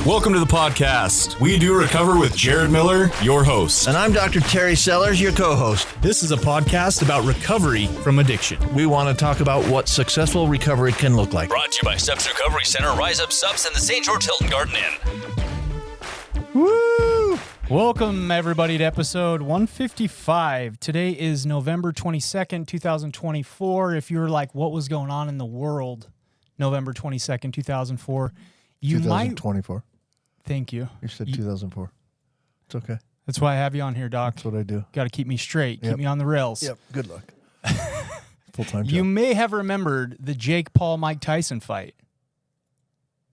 Welcome to the podcast. We Do Recover with Jared Miller, your host. And I'm Dr. Terry Sellers, your co-host. This is a podcast about recovery from addiction. We want to talk about what successful recovery can look like. Brought to you by Subs Recovery Center, Rise Up Subs, and the St. George Hilton Garden Inn. Woo! Welcome, everybody, to episode 155. Today is November 22nd, 2024. If you were like, what was going on in the world, November 22nd, 2004, you 2024. might... Thank you. You said 2004. It's okay. That's why I have you on here, Doc. That's what I do. Got to keep me straight, Yep. keep me on the rails. Yep. Good luck. Full-time job. You may have remembered the Jake Paul Mike Tyson fight.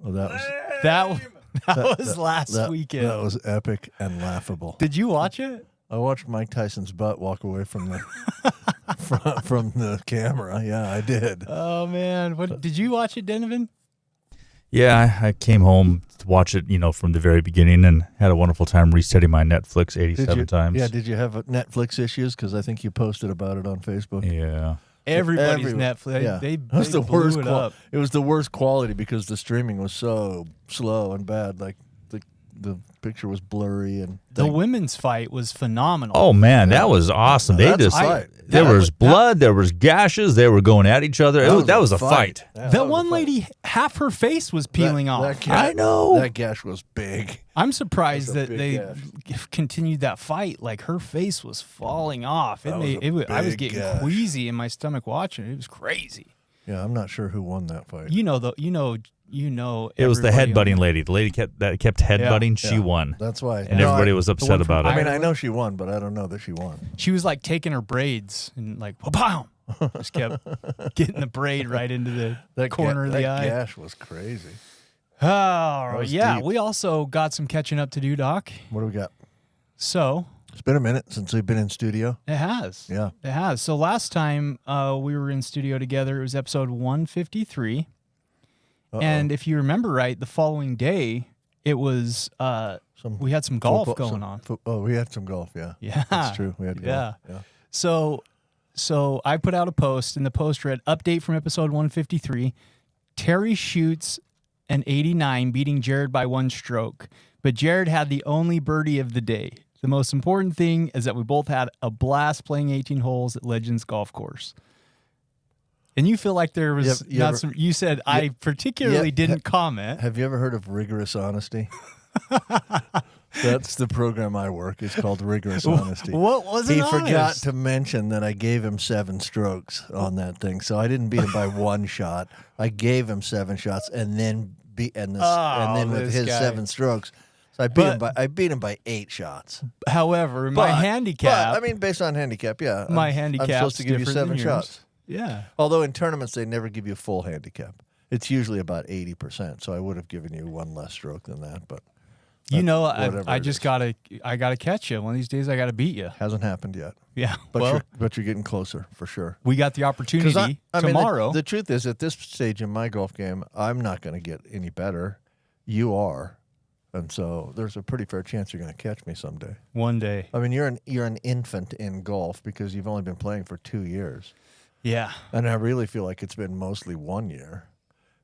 Oh, that was That was last weekend. That was epic and laughable. Did you watch it? I watched Mike Tyson's butt walk away from the from the camera. Yeah, I did. Oh man, what did you watch it, Donovan? Yeah, I came home to watch it, from the very beginning and had a wonderful time resetting my Netflix 87 times. Yeah, did you have Netflix issues? Because I think you posted about it on Facebook. Yeah. Everybody's Everyone. Netflix. Yeah. They It was the blew worst. it up. It was the worst quality because the streaming was so slow and bad. Like the picture was blurry and The women's fight was phenomenal. Oh man, that was awesome. That's a fight. There That was was- blood, there was gashes, they were going at each other. That was a fight. Yeah, that was one a fight. lady, half her face was peeling off. I know. That gash was big. I'm surprised That was that a they big continued that fight. Like her face was falling off. That was a I was big getting gash. queasy in my stomach watching it. It was crazy. Yeah, I'm not sure who won that fight. You know. It was the everybody headbutting on- lady. The lady that kept headbutting, she Yeah. won. That's why. And everybody was upset one from about it. I mean, I know she won, but I don't know that she won. She was like taking her braids and like, pow, just kept getting the braid right into the That corner of the that eye. gash was crazy. Oh, was yeah. deep. We also got some catching up to do, Doc. What do we got? So It's been a minute since we've been in studio. it has. Yeah. It has. So last time we were in studio together, it was episode 153. Uh-oh. And if you remember right, the following day, it was we had some golf Football- going on. We had some golf. Yeah. Yeah. That's true. We had golf. Yeah. So I put out a post, and the post read, update from episode 153. Terry shoots an 89, beating Jared by one stroke. But Jared had the only birdie of the day. The most important thing is that we both had a blast playing 18 holes at Legends Golf Course. And you feel like there was you said I particularly didn't comment. Have you ever heard of Rigorous Honesty? That's the program I work. It's called Rigorous Honesty. What was it? He forgot to mention that I gave him 7 strokes on that thing, so I didn't beat him by one shot. I gave him 7 shots, and then with this his guy. 7 strokes, so I beat him by 8 shots. However, my handicap. But, I mean, based on handicap, yeah. My I'm handicap's supposed to give you different 7 than yours. shots. Yeah. Although in tournaments they never give you full handicap. It's usually about 80%. So I would have given you 1 less stroke than that, but whatever I it just is. gotta catch you. One of these days I gotta beat you. Hasn't happened yet. Yeah. But you're getting closer for sure. we got the opportunity I mean, tomorrow. the truth is, at this stage in my golf game, I'm not going to get any better. You are, and so there's a pretty fair chance you're going to catch me someday. One day. I mean, you're an infant in golf because you've only been playing for 2 years, Yeah. and I really feel like it's been mostly 1 year.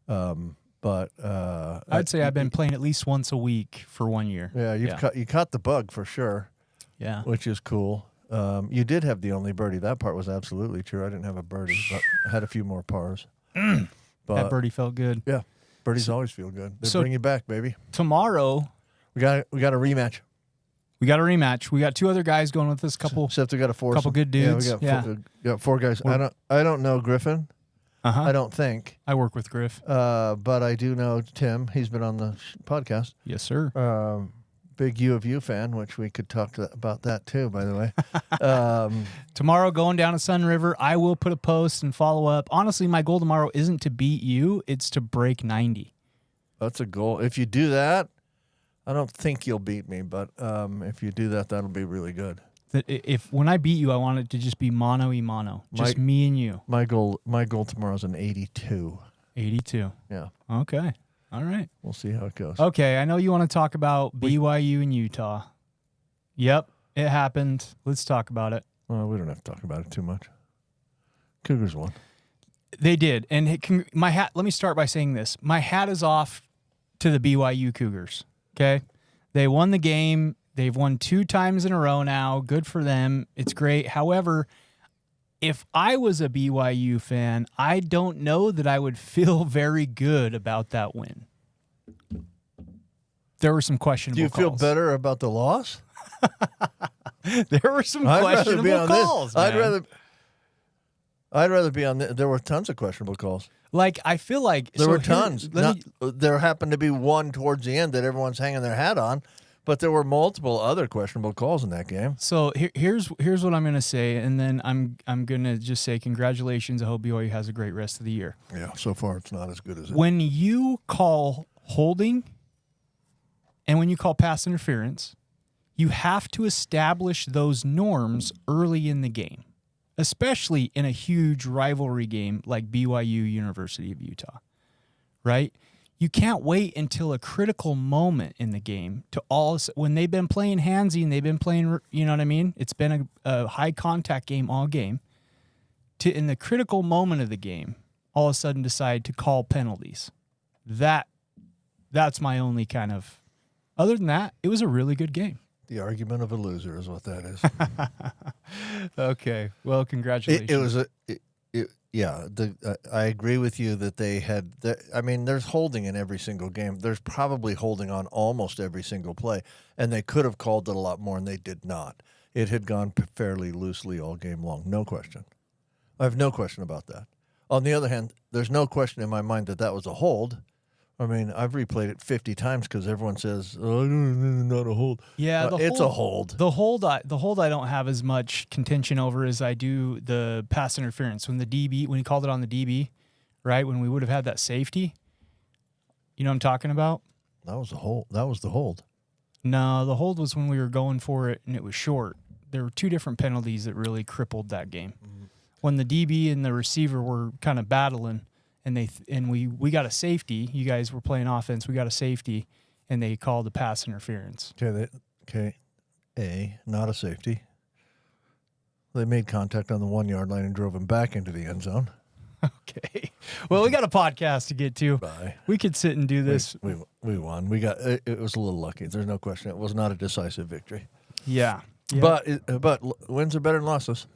But I'd say I've been playing at least once a week for 1 year. Yeah, you caught the bug for sure, Yeah. which is cool. You did have the only birdie. That part was absolutely true. I didn't have a birdie, but I had a few more pars. That But birdie felt good. yeah, birdies always feel good. They So- bring you back, baby. Tomorrow We got a rematch. we got a rematch. We got 2 other guys going with us. Couple. Except we got a foursome. couple good dudes. Yeah, we got 4 guys. I don't know Griffin. Uh-huh. I don't think. I work with Griff. But I do know Tim. He's been on the podcast. Yes, sir. Big U of U fan, which we could talk about that too, by the way. Tomorrow, going down to Sun River, I will put a post and follow up. Honestly, my goal tomorrow isn't to beat you; it's to break 90. That's a goal. If you do that, I don't think you'll beat me, but if you do that, that'll be really good. When I beat you, I want it to just be mano-y-mano, just me and you. My goal tomorrow is an 82. 82. Yeah, Okay. All right. we'll see how it goes. Okay, I know you want to talk about BYU and Utah. Yep, it happened. Let's talk about it. Well, we don't have to talk about it too much. Cougars won. They did, and my hat. Let me start by saying this: my hat is off to the BYU Cougars. Okay. They won the game. They've won 2 times in a row now. Good for them. It's great. However, if I was a BYU fan, I don't know that I would feel very good about that win. There were some questionable Do you feel calls. better about the loss? There were some I'd rather be questionable on this. calls, I'd man. rather be on there were tons of questionable calls. Like, I feel like There so were here- tons. let me- There happened to be one towards the end that everyone's hanging their hat on, but there were multiple other questionable calls in that game. So here's what I'm going to say, and then I'm going to just say congratulations. I hope BYU has a great rest of the year. Yeah, so far it's not as good as it. When you call holding and when you call pass interference, you have to establish those norms early in the game, especially in a huge rivalry game like BYU University of Utah, right? You can't wait until a critical moment in the game to when they've been playing handsy and they've been playing, you know what I mean? It's been a high contact game all game. To in the critical moment of the game, all of a sudden decide to call penalties. That's my only kind of. Other than that, it was a really good game. The argument of a loser is what that is. Okay. Well, congratulations. I agree with you that they had. There's holding in every single game. There's probably holding on almost every single play, and they could have called it a lot more, and they did not. It had gone fairly loosely all game long, no question. I have no question about that. On the other hand, there's no question in my mind that was a hold. I mean, I've replayed it 50 times because everyone says, "Oh, not a hold." Yeah, it's a hold. The hold I don't have as much contention over as I do the pass interference when he called it on the DB, right? When we would have had that safety. You know what I'm talking about? That was a hold. That was the hold. No, the hold was when we were going for it and it was short. There were 2 different penalties that really crippled that game. Mm-hmm. When the DB and the receiver were kind of battling. And we got a safety. You guys were playing offense. We got a safety, and they called the pass interference. Not a safety. They made contact on the 1 yard line and drove him back into the end zone. Okay. Well, we got a podcast to get to. Bye. We could sit and do this. We won. We got. It was a little lucky. There's no question. It was not a decisive victory. Yeah. But wins are better than losses.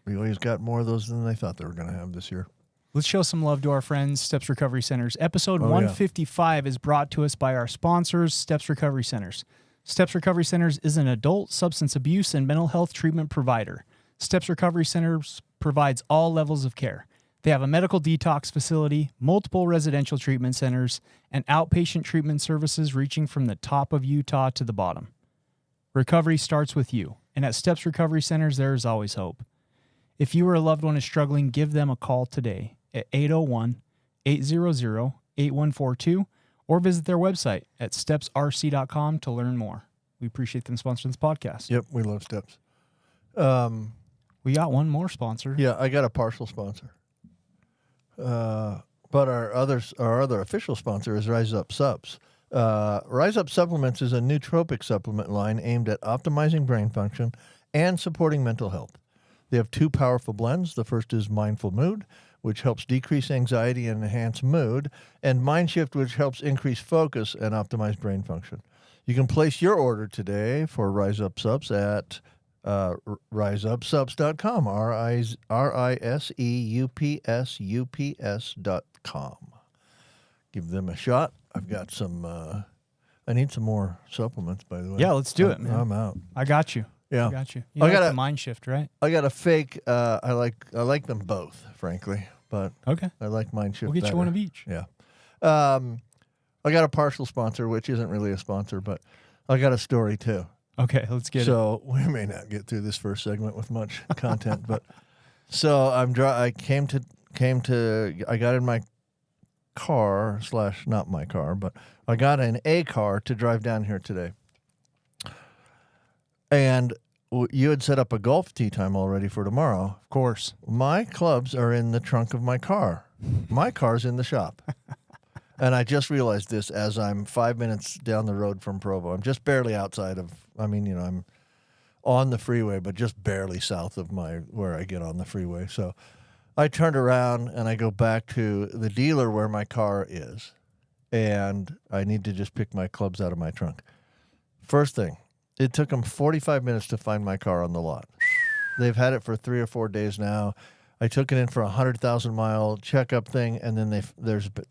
We always got more of those than they thought they were going to have this year. Let's show some love to our friends, Steps Recovery Centers. Episode 155 is brought to us by our sponsors, Steps Recovery Centers. Steps Recovery Centers is an adult substance abuse and mental health treatment provider. Steps Recovery Centers provides all levels of care. They have a medical detox facility, multiple residential treatment centers, and outpatient treatment services reaching from the top of Utah to the bottom. Recovery starts with you, and at Steps Recovery Centers, there is always hope. If you or a loved one is struggling, give them a call today at 801-800-8142 or visit their website at stepsrc.com to learn more. We appreciate them sponsoring this podcast. Yep, we love Steps. We got one more sponsor. Yeah, I got a partial sponsor. But our other official sponsor is Rise Up Subs. Rise Up Supplements is a nootropic supplement line aimed at optimizing brain function and supporting mental health. They have 2 powerful blends. The first is Mindful Mood, which helps decrease anxiety and enhance mood, and Mind Shift, which helps increase focus and optimize brain function. You can place your order today for Rise Up Subs at riseupsubs.com, riseupsups.com. Give them a shot. I've got some, I need some more supplements, by the way. Yeah, let's do it, man. I'm out. I got you. Yeah. I got you. I You got like a- the Mind Shift, right? I got a fake, I like them both, frankly, but Okay. I like Mind Shift We'll get better. you one of each. Yeah. I got a partial sponsor, which isn't really a sponsor, but I got a story too. Okay, let's get it. So we may not get through this first segment with much content, but so I got in my car / not my car, but I got in a car to drive down here today. And you had set up a golf tee time already for tomorrow. Of course. My clubs are in the trunk of my car. My car's in the shop. And I just realized this as I'm 5 minutes down the road from Provo. I'm just barely outside of, I'm on the freeway, but just barely south of where I get on the freeway. So I turned around and I go back to the dealer where my car is. and I need to just pick my clubs out of my trunk. First thing, it took them 45 minutes to find my car on the lot. They've had it for 3 or 4 days now. I took it in for a 100,000-mile checkup thing, and then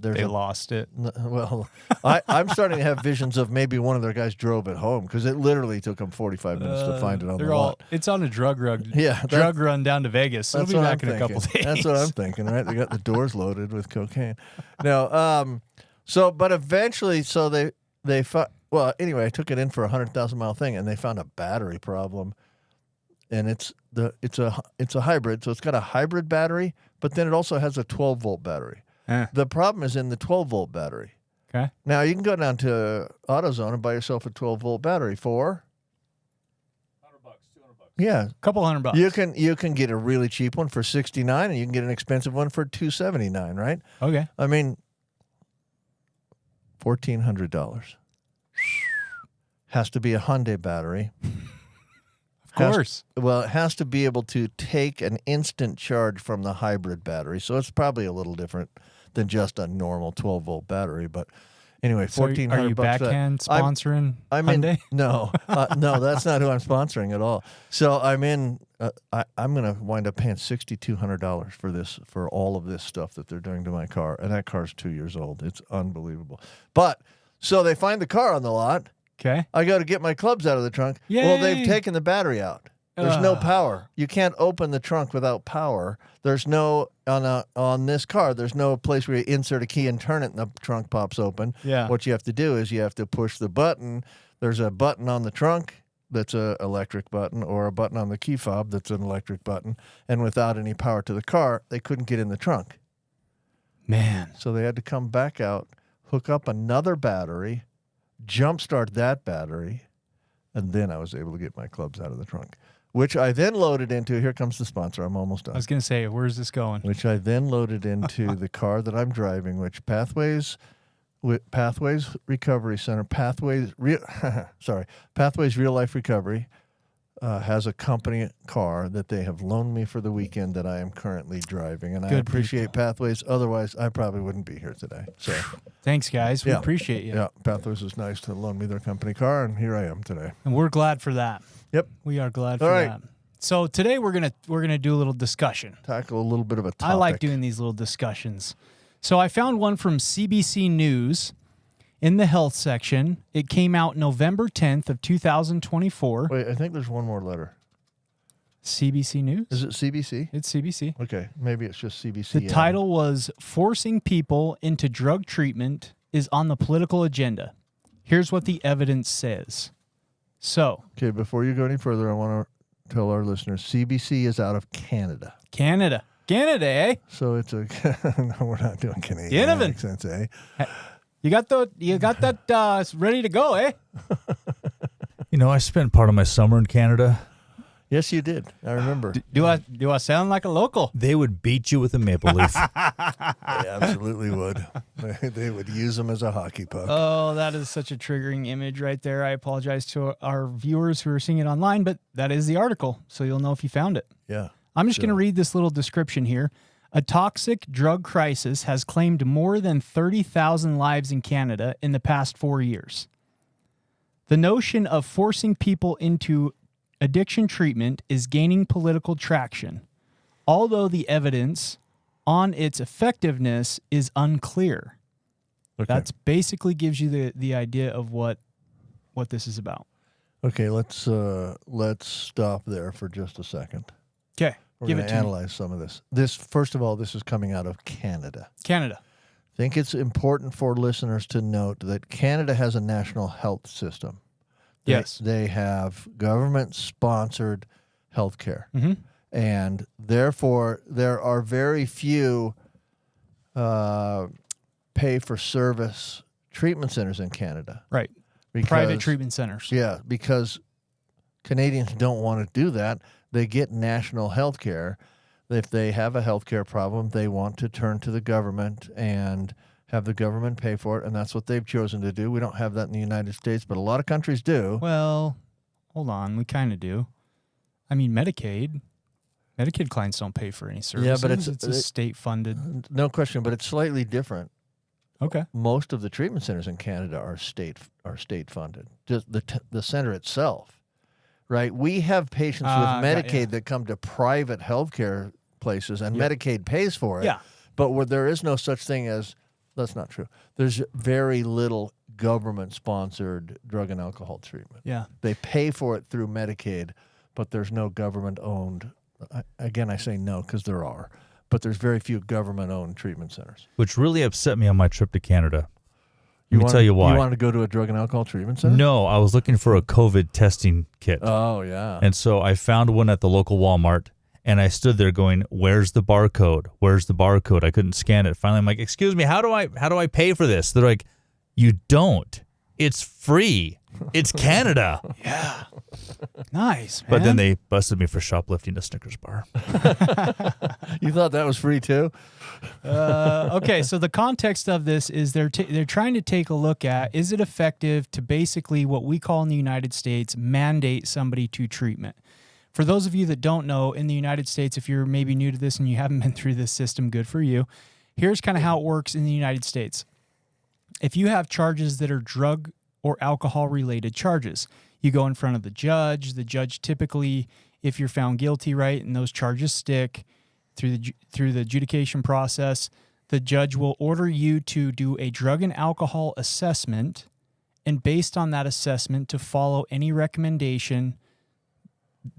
They lost it. well, I'm starting to have visions of maybe one of their guys drove it home because it literally took them 45 minutes to find it on the lot. It's on a drug run. Yeah, drug run down to Vegas. It'll That's be what back I'm in a couple thinking. days. That's what I'm thinking, right? They got the doors loaded with cocaine. No, but eventually, well, anyway, I took it in for a 100,000-mile thing, and they found a battery problem. And it's a hybrid, so it's got a hybrid battery, but then it also has a 12-volt battery. The problem is in the 12-volt battery. Okay. Now, you can go down to AutoZone and buy yourself a 12-volt battery for $100, $200. Yeah, Couple $100. you can get a really cheap one for $69, and you can get an expensive one for $279, right? Okay. I mean, $1,400. Has to be a Hyundai battery. Of course. It has to be able to take an instant charge from the hybrid battery. So it's probably a little different than just a normal 12-volt battery. But anyway, So $1,400. are you backhand sponsoring I'm Hyundai? in. No, that's not who I'm sponsoring at all. So I'm in. I'm going to wind up paying $6,200 for all of this stuff that they're doing to my car, and that car's 2 years old. It's unbelievable. But so they find the car on the lot. Okay. I go to get my clubs out of the trunk. Well, they've Yay. taken the battery out. There's no power. You can't open the trunk without power. There's no on this car. There's no place where you insert a key and turn it, and the trunk pops open. Yeah. What you have to do is you have to push the button. There's a button on the trunk that's an electric button, or a button on the key fob that's an electric button. And without any power to the car, they couldn't get in the trunk. Man. So they had to come back out, hook up another battery, jumpstart that battery, and then I was able to get my clubs out of the trunk, which I then loaded into. Here comes the sponsor. I'm almost done. I was going to say, where's this going? Which I then loaded into the car that I'm driving, which Pathways Recovery Center, Pathways Real Life Recovery has a company car that they have loaned me for the weekend that I am currently driving, and I Good appreciate Pathways. Otherwise, I probably wouldn't be here today. So, Thanks, guys. We Yeah. appreciate you. yeah, Pathways was nice to loan me their company car, and here I am today. And we're glad for that. Yep, We are glad All for right. that. So today we're gonna do a little discussion. tackle a little bit of a topic. I like doing these little discussions. So I found one from CBC News in the health section. It came out November 10th of 2024. Wait, I think there's one more letter. CBC News? Is it CBC? It's CBC. Okay, maybe it's just CBC. The title was Forcing People into Drug Treatment is on the Political Agenda. Here's what the evidence says. So, Okay, before you go any further, I want to tell our listeners CBC is out of Canada. Canada, eh? So it's a no, we're not doing Canadian Donovan. accents, eh? You got that ready to go, eh? You know, I spent part of my summer in Canada. Yes, you did. I remember. Do I sound like a local? They would beat you with a maple leaf. They absolutely would. They would use them as a hockey puck. Oh, that is such a triggering image right there. I apologize to our viewers who are seeing it online, but that is the article, so you'll know if you found it. Yeah. I'm just going to read this little description here. A toxic drug crisis has claimed more than 30,000 lives in Canada in the past 4 years. The notion of forcing people into addiction treatment is gaining political traction, although the evidence on its effectiveness is unclear. Okay. That's basically gives you the idea of what this is about. Okay, let's stop there for just a second. Okay, We're give going it to to me. analyze some of this. First of all, this is coming out of Canada. Canada. I think it's important for listeners to note that Canada has a national health system. Yes. They have government-sponsored health care. Mm-hmm. And therefore, there are very few pay-for-service treatment centers in Canada. Right. Because, Private treatment centers. Yeah, because Canadians don't want to do that. They get national health care. If they have a health care problem, they want to turn to the government and have the government pay for it, and that's what they've chosen to do. We don't have that in the United States, but a lot of countries do. Well, hold on. We kind of do. I mean, Medicaid clients don't pay for any services. Yeah, but it's a state-funded. No question, but it's slightly different. Okay. Most of the treatment centers in Canada are state funded. Just the center itself, right? We have patients with Medicaid that come to private healthcare places, and Medicaid pays for it. Yeah. But where there is no such thing as, that's not true. There's very little government-sponsored drug and alcohol treatment. Yeah. They pay for it through Medicaid, but there's no government-owned. Again, I say no because there are, but there's very few government-owned treatment centers. Which really upset me on my trip to Canada. Let me tell you why. You wanted to go to a drug and alcohol treatment center? No, I was looking for a COVID testing kit. Oh, yeah. And so I found one at the local Walmart, and I stood there going, "Where's the barcode? Where's the barcode?" I couldn't scan it. Finally, I'm like, "Excuse me, how do I pay for this?" They're like, "You don't. It's free. It's Canada." Yeah. Nice, man. But then they busted me for shoplifting a Snickers bar. You thought that was free too? Okay, so the context of this is they're trying to take a look at, is it effective to basically what we call in the United States mandate somebody to treatment. For those of you that don't know, in the United States, if you're maybe new to this and you haven't been through this system, good for you. Here's kind of how it works in the United States. If you have charges that are drug or alcohol related charges, you go in front of the judge. The judge typically, if you're found guilty, right, and those charges stick through the adjudication process, the judge will order you to do a drug and alcohol assessment, and based on that assessment to follow any recommendation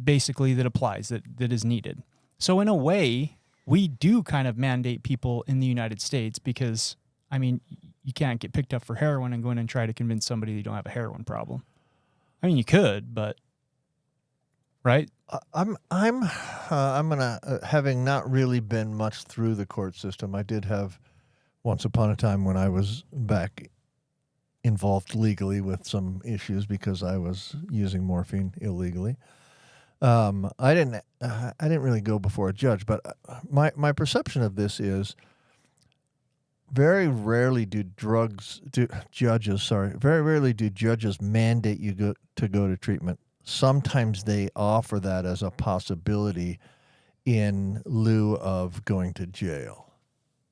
basically that applies, that is needed. So in a way, we do kind of mandate people in the United States because, I mean, you can't get picked up for heroin and go in and try to convince somebody you don't have a heroin problem. I mean, you could, but right? I'm gonna having not really been much through the court system. I did have once upon a time when I was back involved legally with some issues because I was using morphine illegally. I didn't really go before a judge, but my perception of this is very rarely do judges mandate you to go to treatment. Sometimes they offer that as a possibility in lieu of going to jail.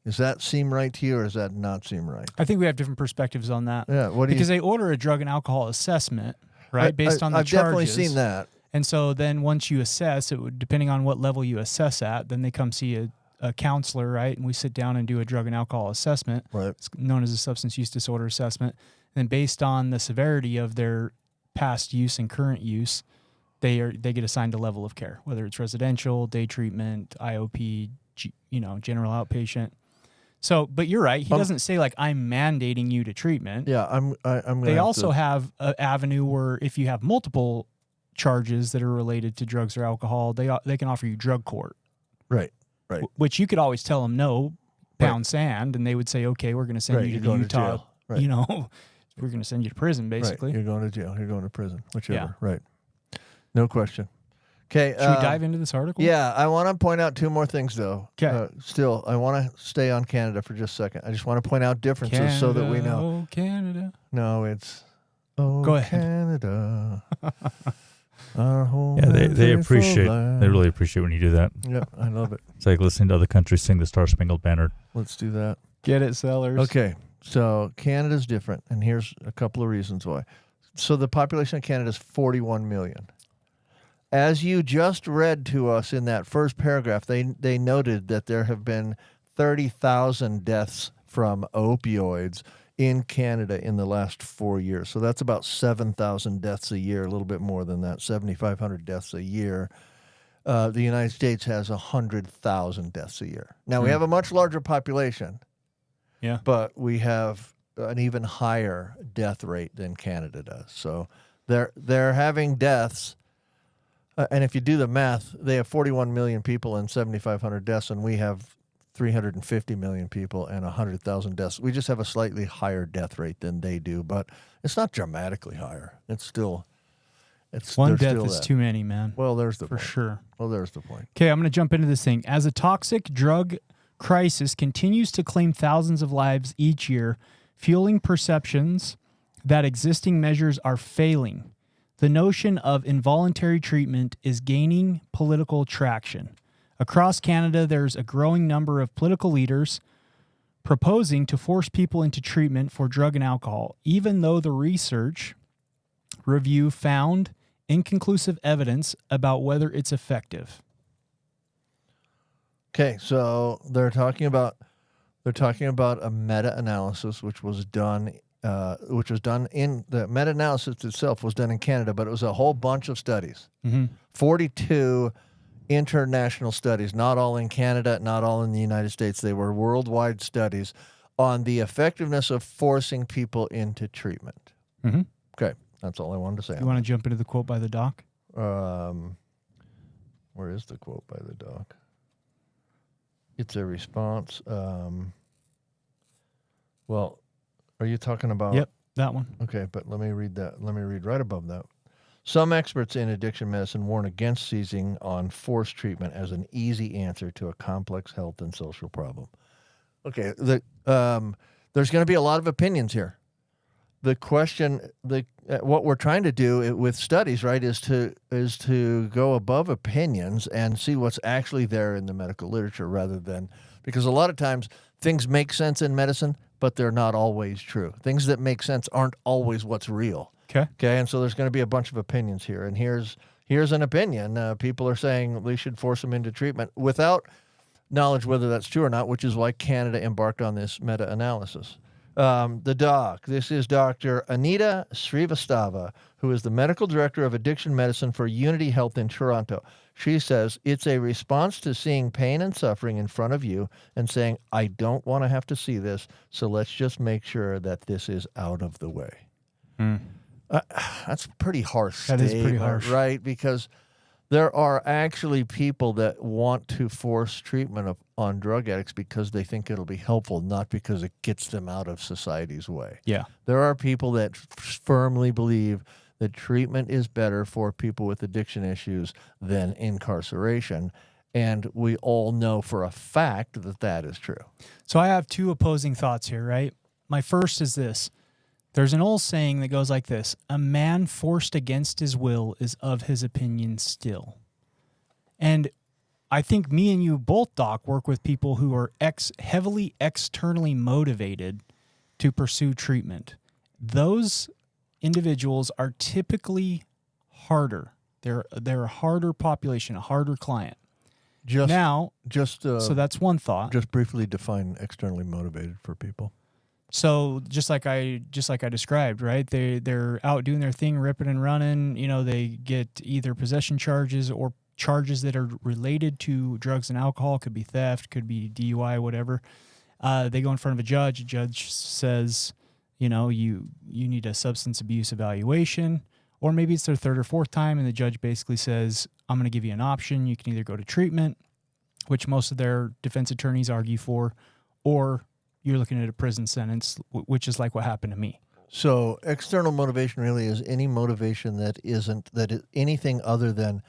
Does that seem right to you, or does that not seem right? I think we have different perspectives on that. Yeah, because they order a drug and alcohol assessment, right, based on the I've charges. I've definitely seen that. And so then once you assess, it would, depending on what level you assess at, then they come see a counselor, right? And we sit down and do a drug and alcohol assessment. Right. It's known as a substance use disorder assessment. And then based on the severity of their past use and current use, they get assigned a level of care, whether it's residential, day treatment, IOP, general outpatient. So, but you're right. He doesn't say like, I'm mandating you to treatment. Yeah, I'm. They also have an avenue where if you have multiple charges that are related to drugs or alcohol, they can offer you drug court. Right. Which you could always tell them no, pound sand, and they would say, okay, we're going to send you to going Utah. to jail. Right. We're going to send you to prison, basically. Right. You're going to jail. You're going to prison. Whichever. Yeah. Right. No question. Okay. Should we dive into this article? Yeah, I want to point out two more things, though. Okay. Still, I want to stay on Canada for just a second. I just want to point out differences so that we know. Oh, Canada. No, it's Go ahead. Canada. Our home. Yeah, they and appreciate. faithful land. They really appreciate when you do that. Yeah, I love it. It's like listening to other countries sing the Star Spangled Banner. Let's do that. Get it, sellers. Okay, so Canada's different, and here's a couple of reasons why. So the population of Canada is 41 million. As you just read to us in that first paragraph, they noted that there have been 30,000 deaths from opioids in Canada in the last 4 years. So that's about 7,000 deaths a year, a little bit more than that, 7,500 deaths a year. The United States has 100,000 deaths a year. Now, we have a much larger population. Yeah. But we have an even higher death rate than Canada does. So they're having deaths. And if you do the math, they have 41 million people and 7,500 deaths, and we have 350 million people and 100,000 deaths. We just have a slightly higher death rate than they do, but it's not dramatically higher. It's still, One death still is that. too many, man. Well, there's the For point. sure. Well, there's the point. Okay, I'm going to jump into this thing. As a toxic drug crisis continues to claim thousands of lives each year, fueling perceptions that existing measures are failing, the notion of involuntary treatment is gaining political traction. Across Canada, there's a growing number of political leaders, proposing to force people into treatment for drug and alcohol, even though the research review found inconclusive evidence about whether it's effective. Okay, so they're talking about a meta-analysis which was done in the meta-analysis itself was done in Canada, but it was a whole bunch of studies. 42 international studies, not all in Canada, not all in the United States. They were worldwide studies on the effectiveness of forcing people into treatment. Okay, that's all I wanted to say. You want to jump into the quote by the doc? Where is the quote by the doc? It's a response. Well, are you talking about? Yep, that one. Okay, but let me read that. Let me read right above that. Some experts in addiction medicine warn against seizing on forced treatment as an easy answer to a complex health and social problem. Okay, there's going to be a lot of opinions here. The question, what we're trying to do with studies, right, is to go above opinions and see what's actually there in the medical literature, rather than, because a lot of times things make sense in medicine, but they're not always true. Things that make sense aren't always what's real. Okay, and so there's going to be a bunch of opinions here, and here's an opinion. People are saying we should force them into treatment without knowledge whether that's true or not, which is why Canada embarked on this meta-analysis. The doc, this is Dr. Anita Srivastava, who is the medical director of addiction medicine for Unity Health in Toronto. She says it's a response to seeing pain and suffering in front of you and saying, I don't want to have to see this, so let's just make sure that this is out of the way. That's pretty harsh. That is pretty harsh. Right? Because there are actually people that want to force treatment on drug addicts because they think it'll be helpful, not because it gets them out of society's way. Yeah. There are people that firmly believe that treatment is better for people with addiction issues than incarceration. And we all know for a fact that that is true. So I have two opposing thoughts here, right? My first is this. There's an old saying that goes like this: a man forced against his will is of his opinion still. And I think me and you both, Doc, work with people who are heavily externally motivated to pursue treatment. Those individuals are typically harder. They're a harder population, a harder client. So that's one thought. Just briefly define externally motivated for people. So just like I described, right? They're out doing their thing, ripping and running. You know, they get either possession charges or charges that are related to drugs and alcohol. Could be theft, could be DUI, whatever. They go in front of a judge. A judge says, you know, you need a substance abuse evaluation, or maybe it's their third or fourth time, and the judge basically says, I'm going to give you an option. You can either go to treatment, which most of their defense attorneys argue for, or you're looking at a prison sentence, which is like what happened to me. So external motivation really is any motivation that is anything other than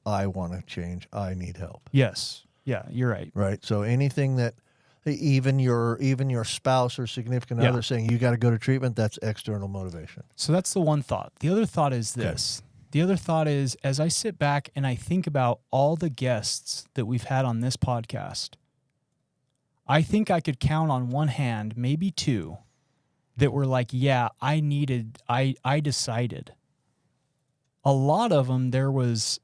I want to change, I need help. Yes. Yeah, you're right. Right. So anything that even your spouse or significant other saying you got to go to treatment, that's external motivation. So that's the one thought. The other thought is this. Okay. The other thought is, as I sit back and I think about all the guests that we've had on this podcast, I think I could count on one hand, maybe two, that were like, yeah, I decided. A lot of them, there was,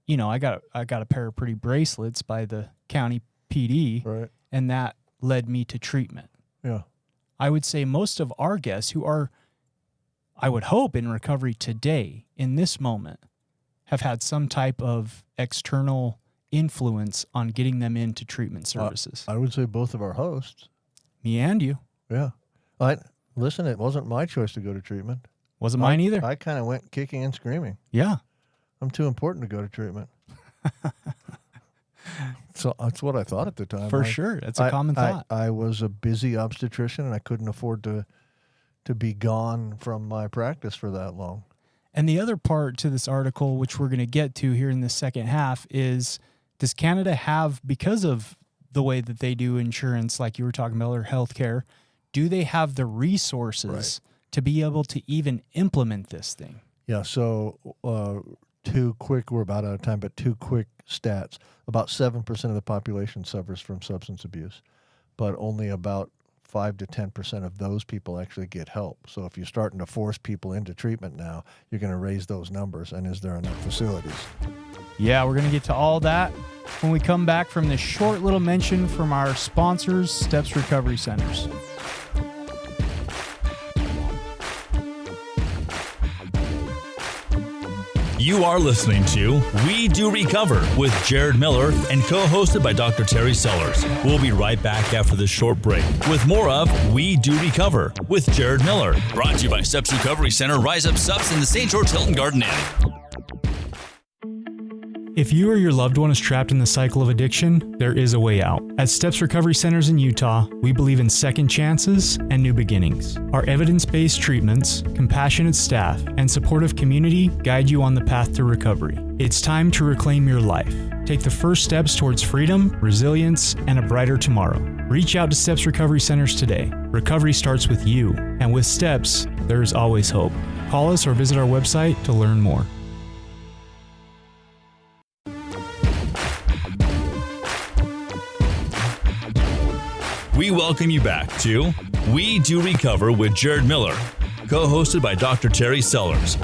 you know, I got a pair of pretty bracelets by the county PD, right, and that led me to treatment. Yeah. I would say most of our guests who are, I would hope, in recovery today, in this moment, have had some type of external influence on getting them into treatment services. I would say both of our hosts. Me and you. Yeah. Listen, it wasn't my choice to go to treatment. Wasn't mine either. I kind of went kicking and screaming. Yeah. I'm too important to go to treatment. So that's what I thought at the time. For sure. That's a common thought. I was a busy obstetrician and I couldn't afford to be gone from my practice for that long. And the other part to this article, which we're going to get to here in the second half, is does Canada have, because of the way that they do insurance, like you were talking about, or healthcare, do they have the resources to be able to even implement this thing? Yeah, so two quick, we're about out of time, but two quick stats. About 7% of the population suffers from substance abuse. but only about 5 to 10% of those people actually get help. So if you're starting to force people into treatment now, you're going to raise those numbers. And is there enough facilities? Yeah, we're going to get to all that when we come back from this short little mention from our sponsors, Steps Recovery Centers. You are listening to We Do Recover with Jared Miller and co-hosted by Dr. Terry Sellers. We'll be right back after this short break with more of We Do Recover with Jared Miller. Brought to you by Steps Recovery Center, Rise Up Subs in the St. George Hilton Garden Inn. If you or your loved one is trapped in the cycle of addiction, there is a way out. At Steps Recovery Centers in Utah, we believe in second chances and new beginnings. Our evidence-based treatments, compassionate staff, and supportive community guide you on the path to recovery. It's time to reclaim your life. Take the first steps towards freedom, resilience, and a brighter tomorrow. Reach out to Steps Recovery Centers today. Recovery starts with you, and with Steps, there is always hope. Call us or visit our website to learn more. We welcome you back to We Do Recover with Jared Miller, co-hosted by Dr. Terry Sellers.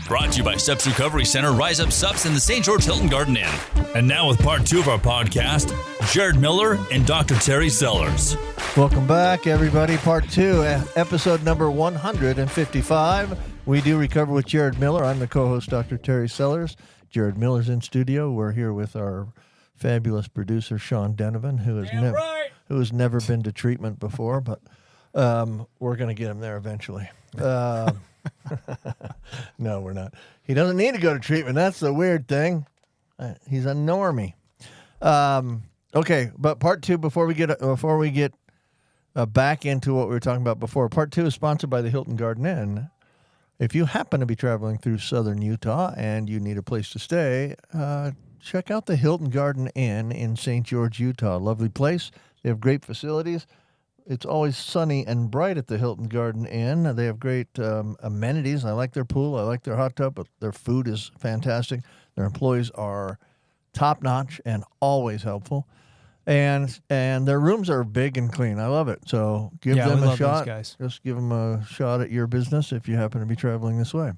Brought to you by Steps Recovery Center, Rise Up Subs in the St. George Hilton Garden Inn. And now with part 2 of our podcast, Jared Miller and Dr. Terry Sellers. Welcome back, everybody. Part 2, episode number 155. We Do Recover with Jared Miller. I'm the co-host, Dr. Terry Sellers. Jared Miller's in studio. We're here with our fabulous producer, Sean Denovan, who has never been to treatment before, but we're going to get him there eventually. No, we're not. He doesn't need to go to treatment. That's the weird thing. He's a normie. Okay, but part 2, before we get back into what we were talking about before, part 2 is sponsored by the Hilton Garden Inn. If you happen to be traveling through southern Utah and you need a place to stay, check out the Hilton Garden Inn in St. George, Utah. Lovely place. They have great facilities. It's always sunny and bright at the Hilton Garden Inn. They have great amenities. I like their pool. I like their hot tub. But their food is fantastic. Their employees are top-notch and always helpful. And their rooms are big and clean. I love it. So give them a shot. Guys. Just give them a shot at your business if you happen to be traveling this way.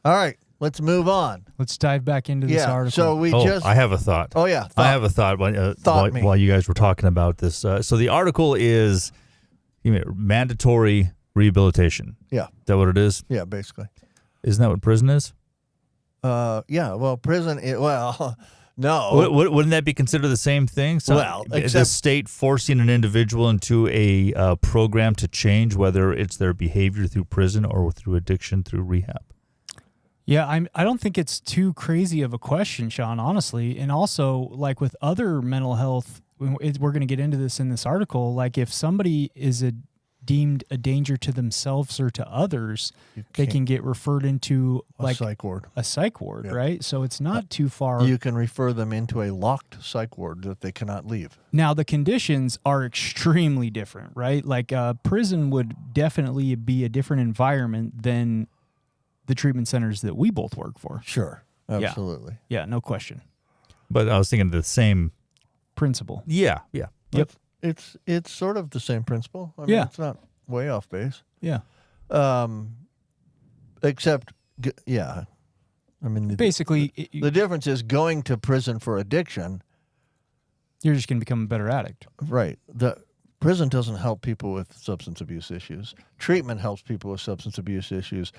All right. Let's move on. Let's dive back into this article. So I have a thought. Oh, yeah. I have a thought while you guys were talking about this. So the article is mandatory rehabilitation. Yeah. Is that what it is? Yeah, basically. Isn't that what prison is? Yeah. Well, prison, no. Wouldn't that be considered the same thing? So Well, the except- state forcing an individual into a program to change, whether it's their behavior through prison or through addiction through rehab. Yeah, I don't think it's too crazy of a question, Sean, honestly. And also, like with other mental health, we're going to get into this in this article, like if somebody is deemed a danger to themselves or to others, they can get referred into a psych ward. A psych ward, Yep. right? So it's not too far. You can refer them into a locked psych ward that they cannot leave. Now, the conditions are extremely different, right? Like prison would definitely be a different environment than the treatment centers that we both work for. Sure. Absolutely. Yeah, no question. But I was thinking the same Principle. Yeah. Yep. It's sort of the same principle. I mean, Yeah. it's not way off base. Yeah. Except, I mean, Basically, the difference is going to prison for addiction. you're just going to become a better addict. Right. The prison doesn't help people with substance abuse issues. Treatment helps people with substance abuse issues.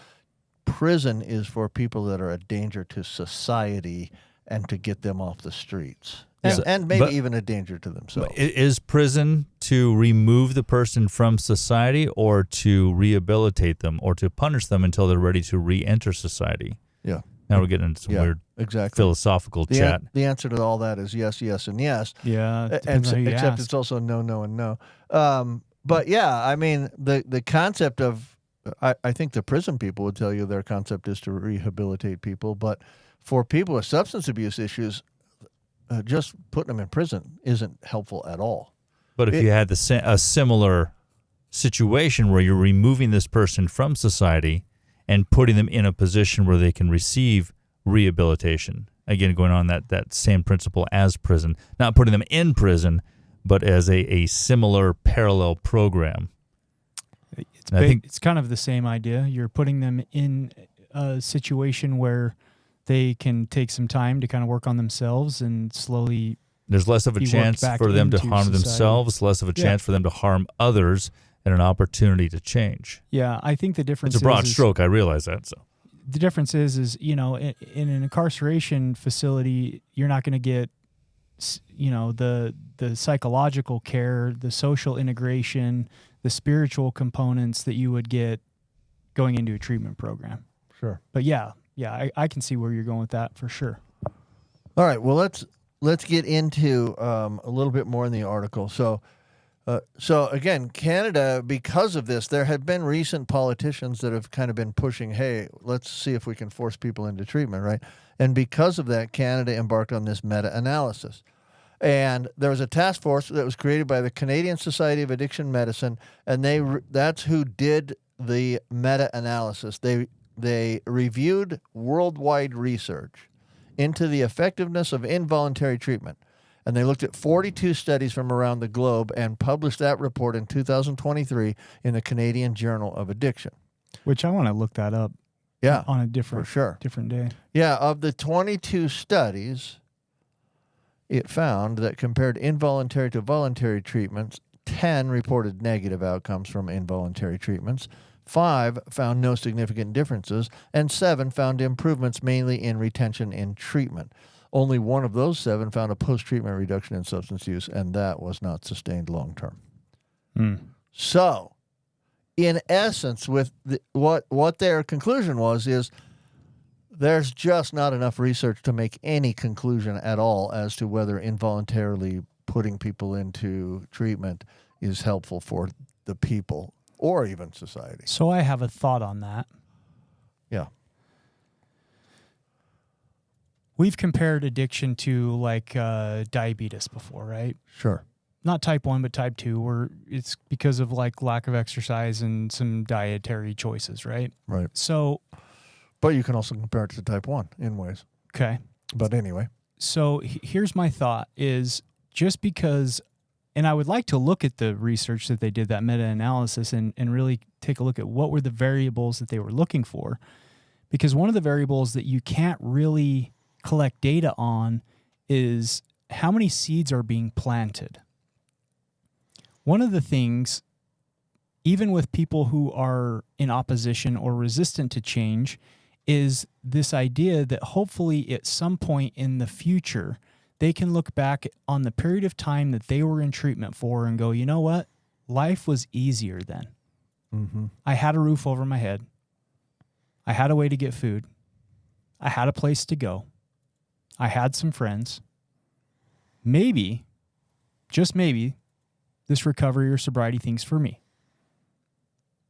Prison is for people that are a danger to society and to get them off the streets. And maybe even a danger to themselves. Is prison to remove the person from society or to rehabilitate them or to punish them until they're ready to re-enter society? Yeah. Now we're getting into some weird philosophical chat. The answer to all that is yes, yes, and yes. Yeah. Except it's also no, no, and no. But yeah, I mean, the concept of, I think the prison people would tell you their concept is to rehabilitate people. But for people with substance abuse issues, just putting them in prison isn't helpful at all. But if you had a similar situation where you're removing this person from society and putting them in a position where they can receive rehabilitation, again, going on that same principle as prison, not putting them in prison, but as a similar parallel program. It's And I think- it's kind of the same idea. You're putting them in a situation where they can take some time to kind of work on themselves and slowly. There's less of a Be worked chance back for them to into harm society. themselves, less of a chance for them to harm others, and an opportunity to change. Yeah, I think the difference It's a broad is stroke. I realize that. So the difference is in an incarceration facility, you're not going to get the psychological care, the social integration, the spiritual components that you would get going into a treatment program. Sure. But yeah, I can see where you're going with that for sure. All right. Well, let's get into a little bit more in the article. So again, Canada, because of this, there have been recent politicians that have kind of been pushing, hey, let's see if we can force people into treatment, right? And because of that, Canada embarked on this meta-analysis. And there was a task force that was created by the Canadian Society of Addiction Medicine, and that's who did the meta-analysis. They reviewed worldwide research into the effectiveness of involuntary treatment. And they looked at 42 studies from around the globe and published that report in 2023 in the Canadian Journal of Addiction. Which I want to look that up. Yeah, On a different for sure. different day. Yeah, of the 22 studies, it found that compared involuntary to voluntary treatments, 10 reported negative outcomes from involuntary treatments, 5 found no significant differences, and 7 found improvements mainly in retention in treatment. Only one of those 7 found a post-treatment reduction in substance use, and that was not sustained long-term. So, in essence, with what their conclusion was is there's just not enough research to make any conclusion at all as to whether involuntarily putting people into treatment is helpful for the people or even society. So I have a thought on that. Yeah. We've compared addiction to like diabetes before, right? Sure. Not type 1, but type 2, where it's because of like lack of exercise and some dietary choices, right? Right. So, But you can also compare it to type 1 in ways. okay. But anyway. So here's my thought is just because, and I would like to look at the research that they did, that meta-analysis, and really take a look at what were the variables that they were looking for. Because one of the variables that you can't really collect data on is how many seeds are being planted. One of the things, even with people who are in opposition or resistant to change, is this idea that hopefully at some point in the future, they can look back on the period of time that they were in treatment for and go, you know what? Life was easier then. Mm-hmm. I had a roof over my head. I had a way to get food. I had a place to go. I had some friends. Maybe, just maybe, this recovery or sobriety thing's for me.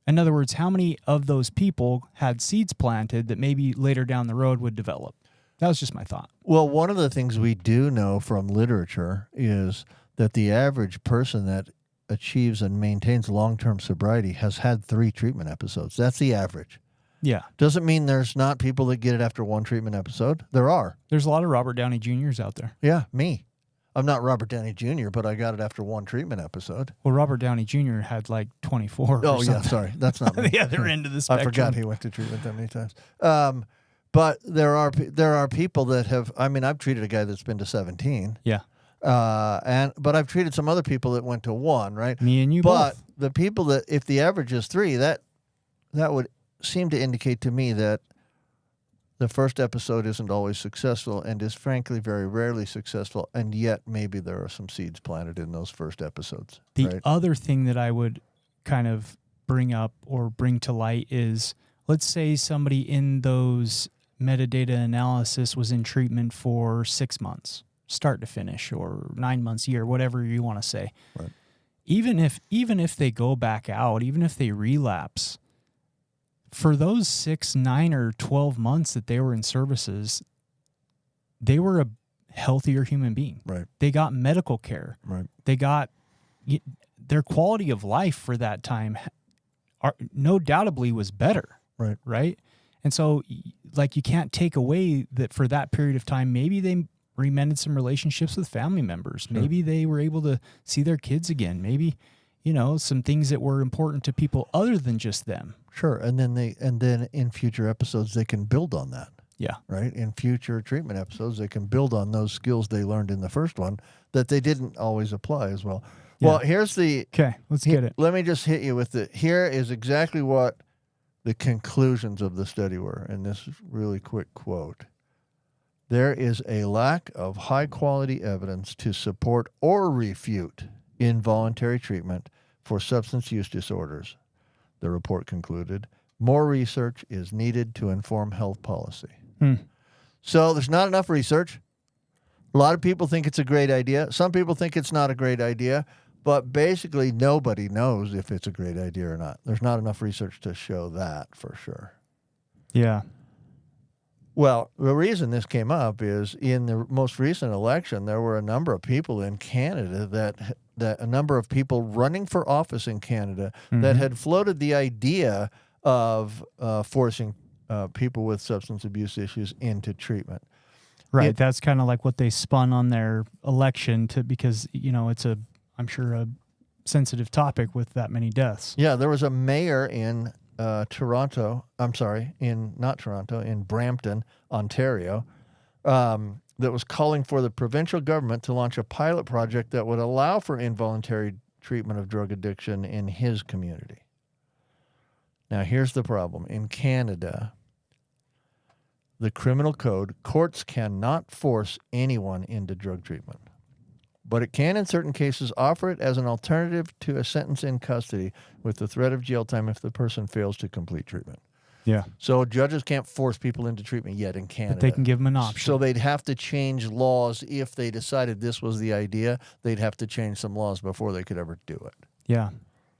In other words, how many of those people had seeds planted that maybe later down the road would develop? That was just my thought. Well, one of the things we do know from literature is that the average person that achieves and maintains long-term sobriety has had 3 treatment episodes. That's the average. Yeah. Doesn't mean there's not people that get it after 1 treatment episode. There are. There's a lot of Robert Downey Jr.'s out there. Yeah, me. I'm not Robert Downey Jr., but I got it after 1 treatment episode. Well, Robert Downey Jr. had like 24. Oh, or yeah, something. sorry. That's not me. The other end of the I spectrum. forgot he went to treatment that many times. But there are people that have. I mean, I've treated a guy that's been to 17. Yeah. But I've treated some other people that went to 1. Right. Me and you But both. the people that, if the average is 3, that would seem to indicate to me that the first episode isn't always successful and is frankly very rarely successful, and yet maybe there are some seeds planted in those first episodes. The right? other thing that I would kind of bring up or bring to light is, let's say somebody in those metadata analysis was in treatment for 6 months, start to finish, or 9 months, year, whatever you want to say. Right. Even if they go back out, even if they relapse, for those 6, 9, or 12 months that they were in services, they were a healthier human being. Right. They got medical care. Right. They got their quality of life for that time, no doubtably was better. Right. Right. And so, like, you can't take away that for that period of time, maybe they remended some relationships with family members. Maybe they were able to see their kids again. Maybe, some things that were important to people other than just them. Sure, and then in future episodes they can build on that. Yeah. Right? In future treatment episodes, they can build on those skills they learned in the first one that they didn't always apply as well. Yeah. Well, here's the... Okay, let's get it. Let me just hit you with it. Here is exactly what the conclusions of the study were, and this is a really quick quote. There is a lack of high-quality evidence to support or refute involuntary treatment for substance use disorders, the report concluded. More research is needed to inform health policy. So there's not enough research. A lot of people think it's a great idea. Some people think it's not a great idea. But basically, nobody knows if it's a great idea or not. There's not enough research to show that for sure. Yeah. Well, the reason this came up is in the most recent election, there were a number of people in Canada that a number of people running for office in Canada that had floated the idea of forcing people with substance abuse issues into treatment. Right. That's kind of like what they spun on their election because, it's I'm sure a sensitive topic with that many deaths. Yeah, there was a mayor in in Brampton, Ontario, that was calling for the provincial government to launch a pilot project that would allow for involuntary treatment of drug addiction in his community. Now, here's the problem. In Canada, the criminal code, courts cannot force anyone into drug treatment. But it can, in certain cases, offer it as an alternative to a sentence in custody with the threat of jail time if the person fails to complete treatment. Yeah. So judges can't force people into treatment yet in Canada. But they can give them an option. So they'd have to change laws if they decided this was the idea. They'd have to change some laws before they could ever do it. Yeah.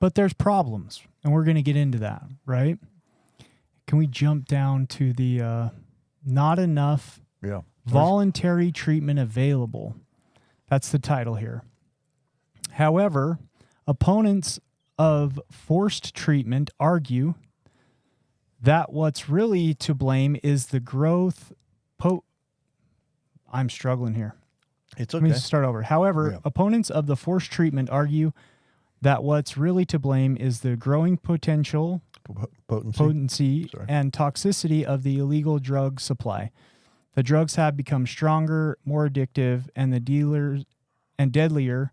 But there's problems, and we're going to get into that, right? Can we jump down to the not enough voluntary treatment available? That's the title here. However, opponents of forced treatment argue that what's really to blame is the growth. I'm struggling here. It's okay. Let me start over. However, opponents of the forced treatment argue that what's really to blame is the growing potency and toxicity of the illegal drug supply. The drugs have become stronger, more addictive, and deadlier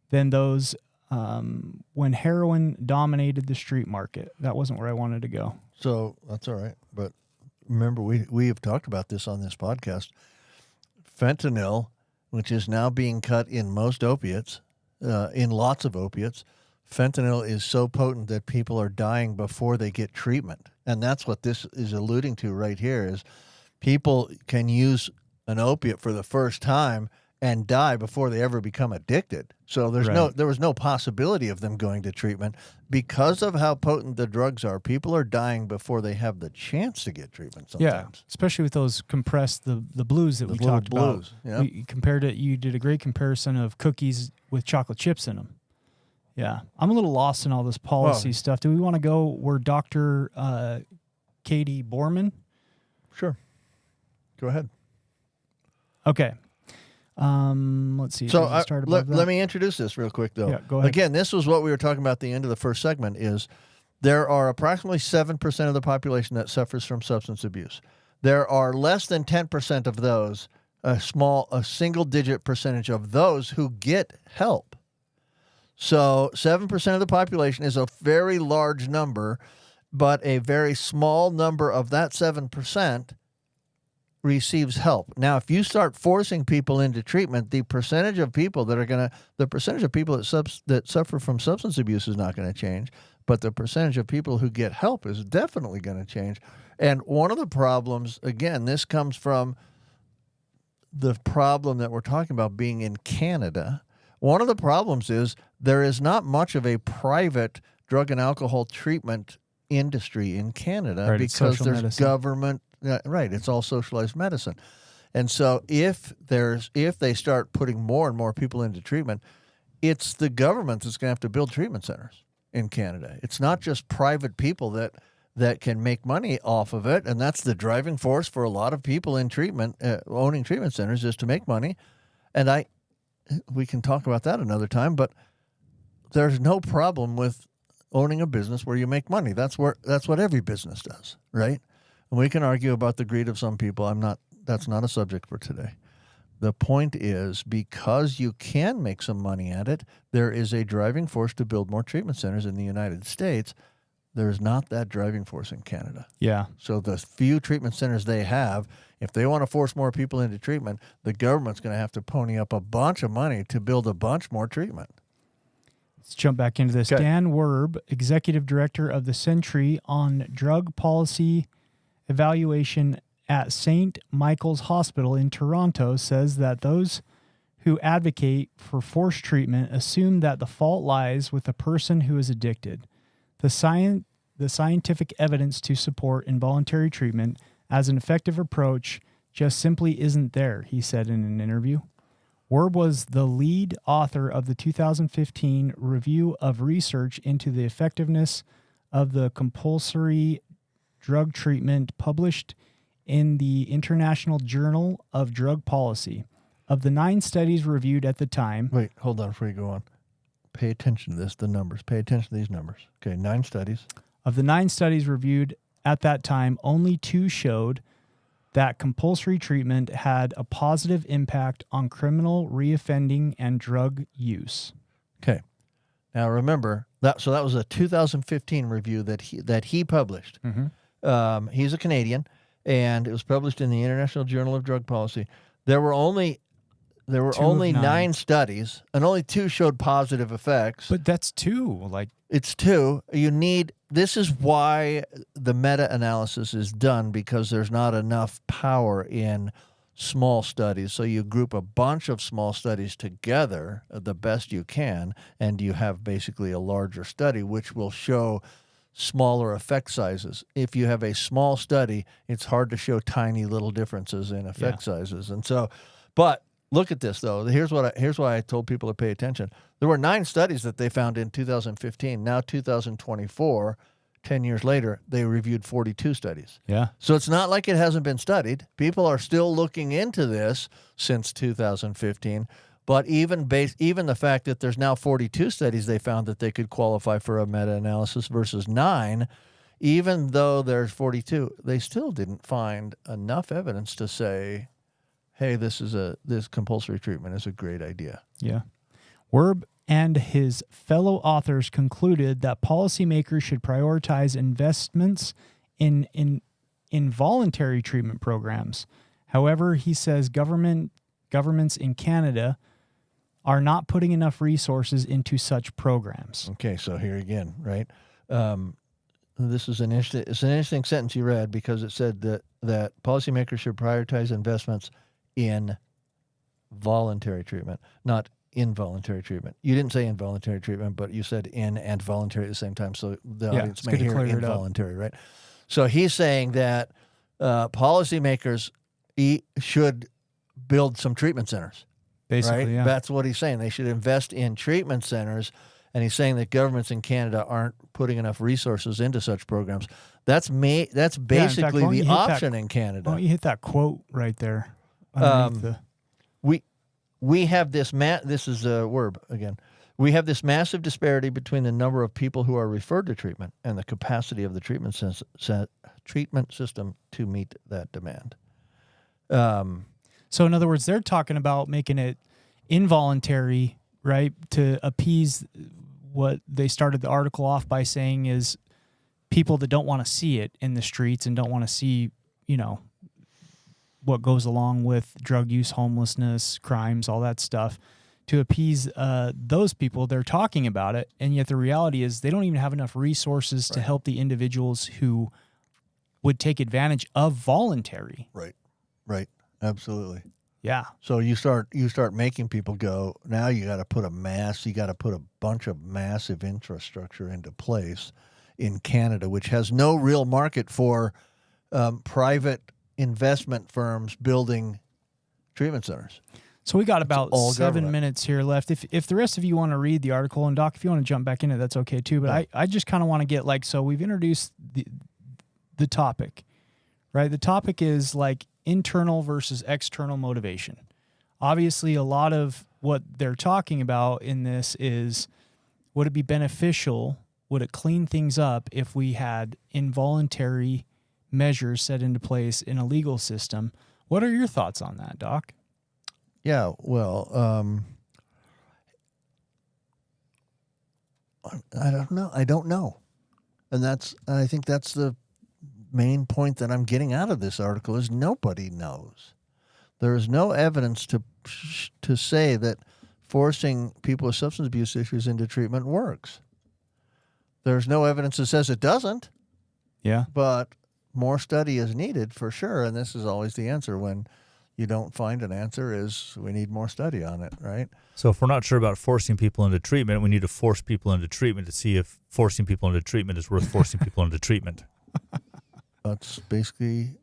than those when heroin dominated the street market. That wasn't where I wanted to go. So that's all right. But remember, we have talked about this on this podcast. Fentanyl, which is now being cut in most opiates, in lots of opiates, fentanyl is so potent that people are dying before they get treatment. And that's what this is alluding to right here is people can use an opiate for the first time and die before they ever become addicted. So there was no possibility of them going to treatment because of how potent the drugs are. People are dying before they have the chance to get treatment sometimes. Yeah, especially with those compressed, the blues that we talked about. Yeah. We compared it. You did a great comparison of cookies with chocolate chips in them. Yeah. I'm a little lost in all this policy stuff. Do we want to go where Dr. Katie Borman? Sure. Go ahead. Okay. Let's see. So let me introduce this real quick, though. Yeah, go ahead. Again, this was what we were talking about at the end of the first segment is there are approximately 7% of the population that suffers from substance abuse. There are less than 10% of those, a single-digit percentage of those who get help. So 7% of the population is a very large number, but a very small number of that 7% receives help. Now, if you start forcing people into treatment, the percentage of people that suffer from substance abuse is not going to change, but the percentage of people who get help is definitely going to change. And one of the problems, again, this comes from the problem that we're talking about being in Canada. One of the problems is there is not much of a private drug and alcohol treatment industry in Canada because there's government. Right, it's all socialized medicine. And so if they start putting more and more people into treatment, it's the government that's going to have to build treatment centers in Canada. It's not just private people that can make money off of it, and that's the driving force for a lot of people in treatment, owning treatment centers, is to make money. And we can talk about that another time, but there's no problem with owning a business where you make money. That's what every business does, right? And we can argue about the greed of some people. That's not a subject for today. The point is, because you can make some money at it, there is a driving force to build more treatment centers in the United States. There's not that driving force in Canada. Yeah. So the few treatment centers they have, if they want to force more people into treatment, the government's going to have to pony up a bunch of money to build a bunch more treatment. Let's jump back into this. Okay. Dan Werb, Executive Director of the Century on Drug Policy Evaluation at St. Michael's Hospital in Toronto, says that those who advocate for forced treatment assume that the fault lies with the person who is addicted. The scientific evidence to support involuntary treatment as an effective approach just simply isn't there, he said in an interview. Werb was the lead author of the 2015 review of research into the effectiveness of the compulsory drug treatment published in the International Journal of Drug Policy. Of the 9 studies reviewed at the time... Wait, hold on before you go on. Pay attention to this, the numbers. Pay attention to these numbers. Okay, 9 studies. Of the 9 studies reviewed at that time, only 2 showed that compulsory treatment had a positive impact on criminal reoffending and drug use. Okay. Now remember, that was a 2015 review that he published. Mm-hmm. He's a Canadian, and it was published in the International Journal of Drug Policy. There were only 9 studies, and only 2 showed positive effects. But that's 2. It's 2. This is why the meta-analysis is done, because there's not enough power in small studies. So you group a bunch of small studies together the best you can, and you have basically a larger study, which will show smaller effect sizes. If you have a small study, it's hard to show tiny little differences in effect sizes. And so, but look at this, though. Here's why I told people to pay attention. There were 9 studies that they found in 2015. Now 2024, 10 years later, they reviewed 42 studies. Yeah. So it's not like it hasn't been studied. People are still looking into this since 2015. But even the fact that there's now 42 studies they found that they could qualify for a meta-analysis versus 9, even though there's 42, they still didn't find enough evidence to say, hey, this compulsory treatment is a great idea. Yeah. Werb and his fellow authors concluded that policymakers should prioritize investments in involuntary treatment programs. However, he says governments in Canada are not putting enough resources into such programs. Okay, so here again, right? This is it's an interesting sentence you read, because it said that policymakers should prioritize investments in voluntary treatment, not involuntary treatment. You didn't say involuntary treatment, but you said in and voluntary at the same time, so the audience may hear involuntary, right? So he's saying that policymakers should build some treatment centers. Basically, right? yeah. That's what he's saying. They should invest in treatment centers, and he's saying that governments in Canada aren't putting enough resources into such programs. That's basically the option in Canada. Why don't you hit that quote right there? We have this this is a Werb again. We have this massive disparity between the number of people who are referred to treatment and the capacity of the treatment system to meet that demand. So in other words, they're talking about making it involuntary, right, to appease what they started the article off by saying is people that don't want to see it in the streets and don't want to see, what goes along with drug use, homelessness, crimes, all that stuff. To appease those people, they're talking about it, and yet the reality is they don't even have enough resources to help the individuals who would take advantage of voluntary. Right. Absolutely. Yeah. So you start making people go, now you got to put a bunch of massive infrastructure into place in Canada, which has no real market for private investment firms building treatment centers. So we got about 7 government. minutes here left. If the rest of you want to read the article, and Doc, if you want to jump back into it, that's okay too. But I just kind of want to get so we've introduced the topic, right? The topic is like internal versus external motivation. Obviously, a lot of what they're talking about in this is, would it be beneficial, would it clean things up if we had involuntary measures set into place in a legal system? What are your thoughts on that, Doc? Yeah, well, I don't know. And I think that's the main point that I'm getting out of this article is nobody knows. There is no evidence to say that forcing people with substance abuse issues into treatment works. There's no evidence that says it doesn't. Yeah. But more study is needed for sure, and this is always the answer when you don't find an answer is we need more study on it, right? So if we're not sure about forcing people into treatment, we need to force people into treatment to see if forcing people into treatment is worth forcing people into treatment. That's basically,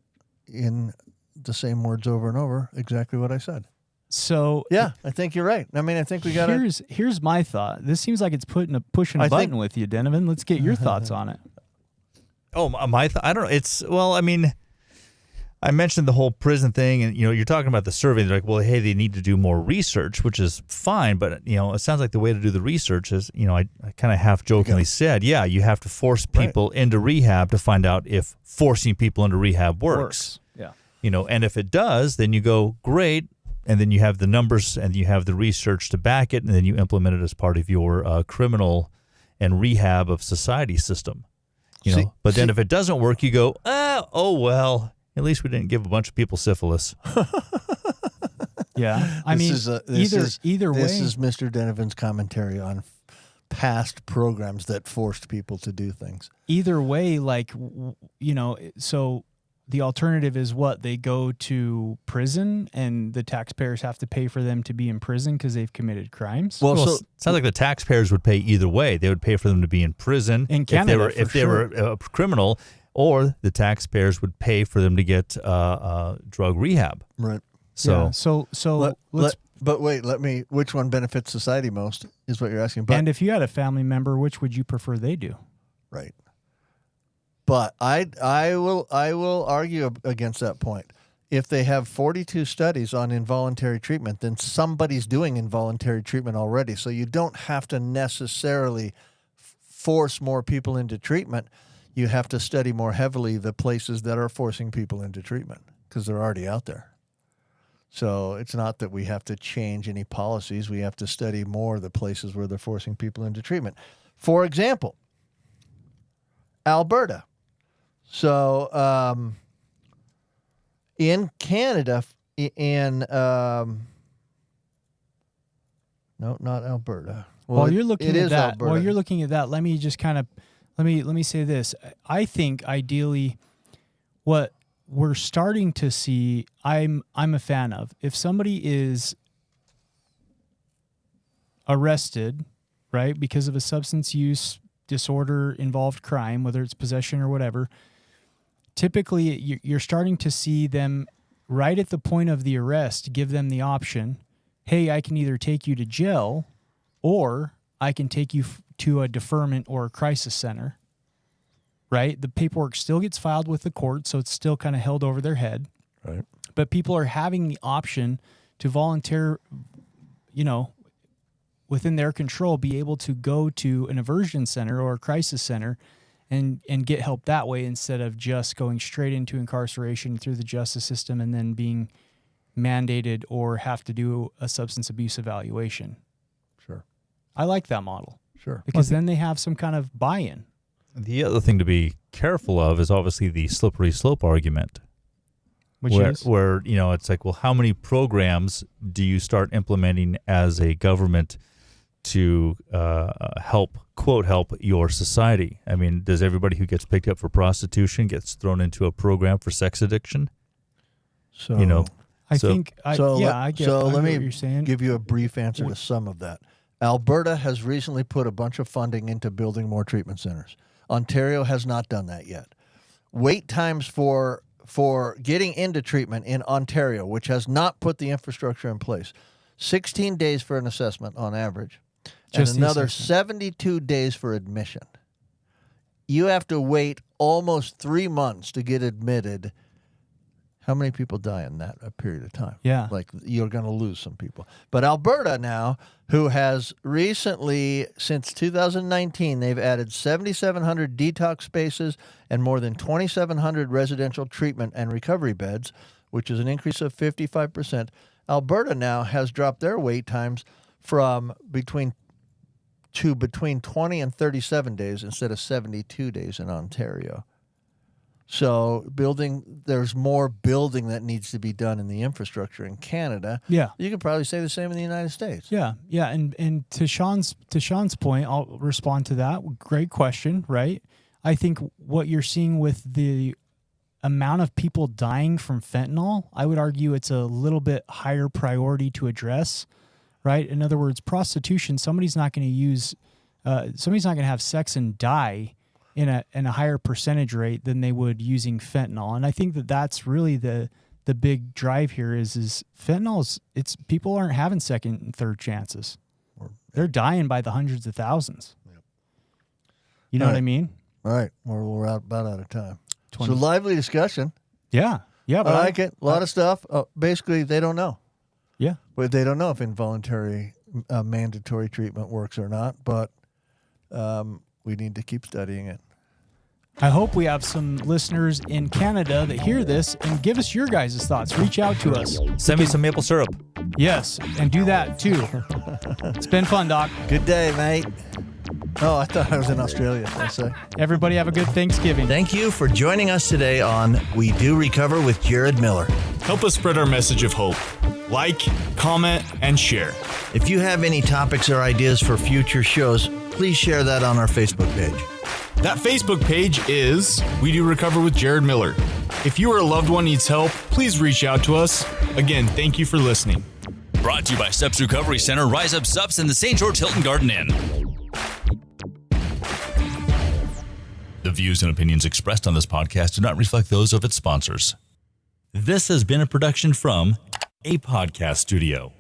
in the same words over and over, exactly what I said. So Yeah, I think you're right. I mean, I think we got to... Here's my thought. This seems like it's pushing a button with you, Donovan. Let's get your thoughts on it. Oh, I don't know. It's, well, I mean, I mentioned the whole prison thing, and, you're talking about the survey. They're like, well, hey, they need to do more research, which is fine. But, it sounds like the way to do the research is, I kind of half jokingly said, yeah, you have to force people into rehab to find out if forcing people into rehab works. Yeah. And if it does, then you go, great. And then you have the numbers and you have the research to back it. And then you implement it as part of your criminal and rehab of society system. But then if it doesn't work, you go, oh, well, at least we didn't give a bunch of people syphilis. Yeah. Either way. This is way. Mr. Donovan's commentary on past programs that forced people to do things. Either way, so the alternative is what? They go to prison and the taxpayers have to pay for them to be in prison because they've committed crimes? Well, so it sounds like the taxpayers would pay either way. They would pay for them to be in prison in Canada, if they were a criminal, or the taxpayers would pay for them to get drug rehab. Right. So, but wait, which one benefits society most is what you're asking. But, and if you had a family member, which would you prefer they do? Right. But I will argue against that point. If they have 42 studies on involuntary treatment, then somebody's doing involuntary treatment already. So you don't have to necessarily force more people into treatment. You have to study more heavily the places that are forcing people into treatment because they're already out there. So it's not that we have to change any policies. We have to study more the places where they're forcing people into treatment. For example, Alberta. So in Canada, no, not Alberta. Well, While you're looking at that, Alberta. let me just kind of let me say this. I think ideally, what we're starting to see, I'm a fan of. If somebody is arrested, right, because of a substance use disorder involved crime, whether it's possession or whatever, typically you're starting to see them right at the point of the arrest give them the option, hey, I can either take you to jail or I can take you to a deferment or a crisis center, right? The paperwork still gets filed with the court, so it's still kind of held over their head. Right. But people are having the option to volunteer, within their control, be able to go to an aversion center or a crisis center and get help that way instead of just going straight into incarceration through the justice system and then being mandated or have to do a substance abuse evaluation. Sure. I like that model. Sure. Because then they have some kind of buy-in. the other thing to be careful of is obviously the slippery slope argument. Where it's like, well, how many programs do you start implementing as a government to help your society? I mean, does everybody who gets picked up for prostitution gets thrown into a program for sex addiction? So I get what you're saying. Give you a brief answer to some of that. Alberta has recently put a bunch of funding into building more treatment centers. Ontario has not done that yet. Wait times for getting into treatment in Ontario, which has not put the infrastructure in place, 16 days for an assessment on average, and another 72 days for admission. you have to wait almost 3 months to get admitted. How many people die in that a period of time? Yeah. Like, you're going to lose some people. But Alberta now, who has recently, since 2019, they've added 7,700 detox spaces and more than 2,700 residential treatment and recovery beds, which is an increase of 55%. Alberta now has dropped their wait times from between 20 and 37 days instead of 72 days in Ontario. So there's more building that needs to be done in the infrastructure in Canada. Yeah. You could probably say the same in the United States. Yeah, yeah, and to Sean's point, I'll respond to that. Great question, right? I think what you're seeing with the amount of people dying from fentanyl, I would argue it's a little bit higher priority to address, right? In other words, prostitution, somebody's not going to have sex and die in a higher percentage rate than they would using fentanyl. And I think that's really the big drive here is fentanyl it's people aren't having second and third chances. They're dying by the hundreds of thousands. Yep. You know what I mean? All right. We're about out of time. So lively discussion. Yeah. Yeah. But I like it. A lot of stuff. Basically, they don't know. Yeah. But they don't know if involuntary mandatory treatment works or not. But we need to keep studying it. I hope we have some listeners in Canada that hear this and give us your guys' thoughts. Reach out to us. Send me some maple syrup. Yes, and do that too. It's been fun, Doc. Good day, mate. Oh, I thought I was in Australia. I say. Everybody have a good Thanksgiving. Thank you for joining us today on We Do Recover with Jared Miller. Help us spread our message of hope. Like, comment, and share. If you have any topics or ideas for future shows, please share that on our Facebook page. That Facebook page is We Do Recover with Jared Miller. If you or a loved one needs help, please reach out to us. Again, thank you for listening. Brought to you by Subs Recovery Center, Rise Up Subs, and the St. George Hilton Garden Inn. The views and opinions expressed on this podcast do not reflect those of its sponsors. This has been a production from a podcast studio.